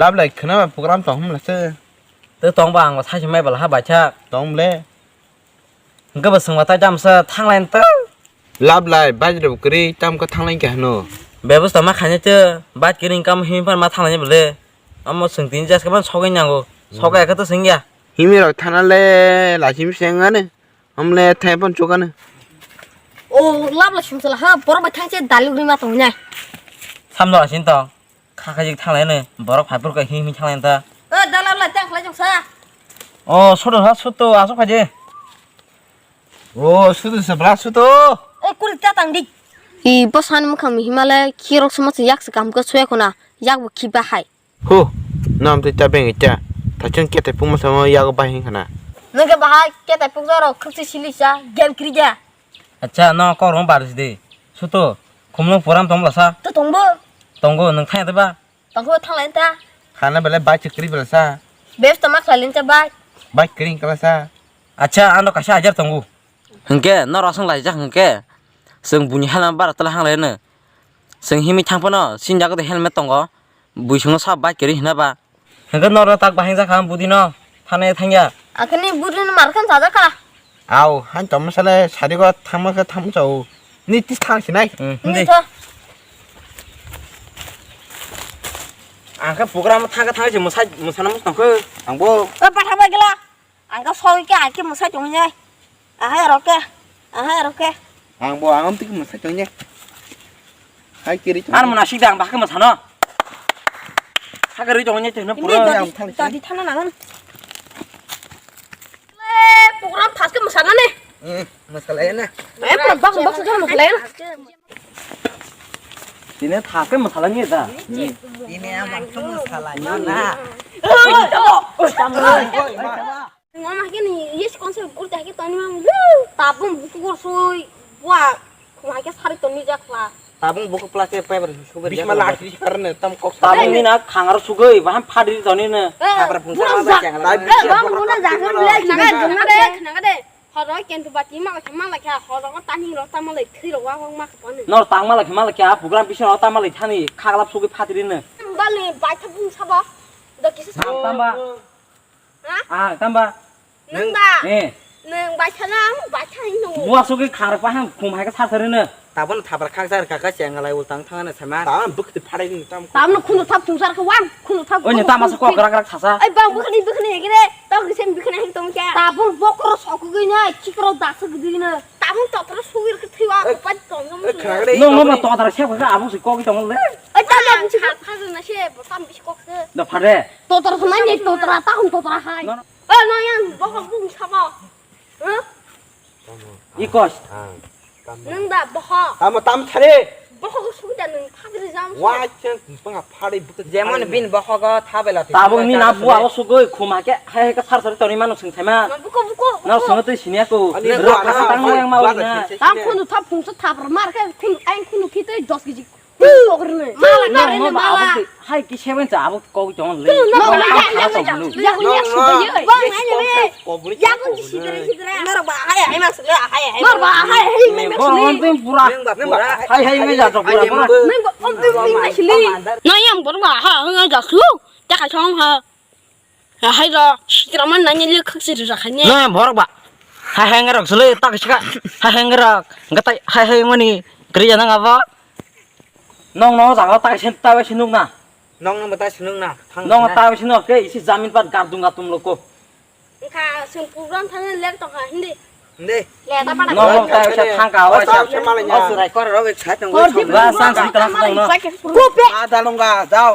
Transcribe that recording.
รับเลยคือนั่นโปรแกรมต่อห้องละเซอร์ từ tông bảng và thay cho mấy bảo là bài cha ต้องเล่ cái bậc sừng và tay jam sơ thang lên tớ รับเลยบ้านจะดูกรีจำก็ทั้งเล่นแกหนู bé bữa sau mà khai nhớ chưa bát cái đình cam hiếm phần mà thang lên như vậy ông một sừng tín ra các bạn sau cái nhà của sau cái cái tôi sinh ra ฮิมิเราท่านเล่หลายชิมเสียงกันเนี่ยผมเล่แทนปนจุกันเนี่ย โอ้รับละชิมสละฮะปรมาทั้งเจ็ดดาลิบริมาตรงไหน tham đó là chính tông khai cái gì thang lên này bảo nó phải bữa cái hiếm thang lên ta ดาลิบละจังไรจังซะ 어 소도 하 소도 아속하지 โอ้สุดสุดปลาสุดโต เอ้กูจะตั้งดิอีบอสฮันมันคำมีมาเลยขี้รกสมัติยักษ์สกัมก็ช่วยคนน่ะยักษ์บุคีบ้าให้ ฮูน้ำที่จะเป็นกิจถ้าฉันเกิดแต่พุ่งมาสมัยยากไปหิ้งขนาด นึกว่าให้แกแต่พวกเราครึ่งสิลิซ่าเกมคริจ้า 아차 너 거론 바르시디 소도 곰롱 보람 동라사 ตัวตรงบ่ 동고 능 타야 돼봐 ต้องหัวทั้งเลนตา ขนาดเป็นเลยใบจะกรีบละซา เบฟสมัครเลนจะบ้า ใบกรีกันละซา 아차 안도 가시 아저 동고 흥게 너라성 라이자 흥게 성 분이 하나 바라 떨 항래는 성 힘이 창퍼너 신자거도 헬멧 동거 무이승로 사 바이거리 히나봐 흥게 너라 딱 바행자 감 부디너 타네 탕야 อ่ะคันนี้บุญนี่มาร์คันซาจ้าค่ะ เอาฮันจอมซะเลยชาดีก็ทำมันก็ทำเจ้านี่ที่ทางสิไหน 응 นี่ 근데 เธอ 아까 프로그램 타가 타가 뭐 사는 뭐 그 안보 ไปทำไปกันละอันก็ซอยแกอันก็มันใส่จงยังไงให้เราแกให้เราแก อ่างบัวอ่างติ๊กมันสักจังเนี่ยให้กรี 안 뭐나 식당 밖에 뭐 사나 사거리 정원에 되는 นี่ 프로 ตอนที่ท่านนั่งนั่นโปรแกรมทัสก็มาสั่นนั่นนี่ มาสลายนะ เอ๊ะบักสุดท้ายมาสั่นเลย 니네 다 꽤 뭐 살라니 했다 이네 만큼 살아냐 나 งอมาแค่นี้ยี่สิบคนเสียกูแต่แค่ตอนนี้มันตาบุ้มบุกกูซวยว่ามาแค่สาริตนี้จะคลา 따봉 보고 플라스틱 파이버 수거 비스마 라키 karena tam kok 따봉이나 강하로 수거이 한 파리 전에는 kabar bulan zak bang bulan zak kenapa deh kalau kian tuh bati mak cuma lagi kalau kan tani lo tamu lagi kiri wang wang mak panen 너 땅말라 그말라 kia 부그람 비신 어 땅말라 타니 카갈랍 수거 파들이는 balik baca pun sabah udah kisah 땀바 아 땀바 nengda 예 neng baca nang baca ini 무아 수거 강하로 한 kum하이가 사서르는 tabun tabar kangsar kakak siang ngalai utang tangan sama taman bukti paling tam tamu kuno tap tungsar ke wang kuno tap 언니 땀마서 꼭 그락그락 타사 bang bukan ini gini tahu kisah bukan yang tong kia tamu bokor sok gini cikro dasar gini tamu tak terus suwir ke tiwa kepat tong 너너너 또 다른 셰프가 아무스 꼭이 동을래 tamu cikar pasal nasi betam biskok ke 너 파래 to terus mana to terus tahun to terus hai no yang bokor bung sabah 이거 nengda bokor ama tam thare bokor sudah neng pakai jam wa chen panga phari bukti যেমন বিন বহগ থাবেলা 따봉이 나 부아로 수거 kum하게 하이가 사서르 떠니만 승세마 buku 너 성어도 신이야고 아니, 너 가서 땅 모양 마오리나 tam kuno tap tungsar tap marka kun ain kuno kita jos gigi bokor malah malah 하이기 세번째 아무 꼭이 동을래 ya sudah ya bang aja be ya kun sidere nara ba hai maksud mar ba hai 뭐 언제 부라 하이 왜 자서 부라 부라 neng om tu asli no yang berba ha ngai jas lu ta ka chong ha hai ra sitraman nanya le khak sir ra khanya 너 뭐라 봐 하행가락 설레 딱 시가 하행가락 ngata 하행원이 그러잖아 가봐 너 자가 딱 센터 왜 신웅나น้องมาตาชนึงนะทาง 너 따위 신어 그 이시 자민 밭 가둥 가tum 놓고 ka sing program than le to ha hindi นี่ le ta pa 너 따위 차 가와 차 เอาสุดไรก็เราไปใช้ตรง Kor di Lah, sang si terang terang, no. Kupe. Ada lo nggak tahu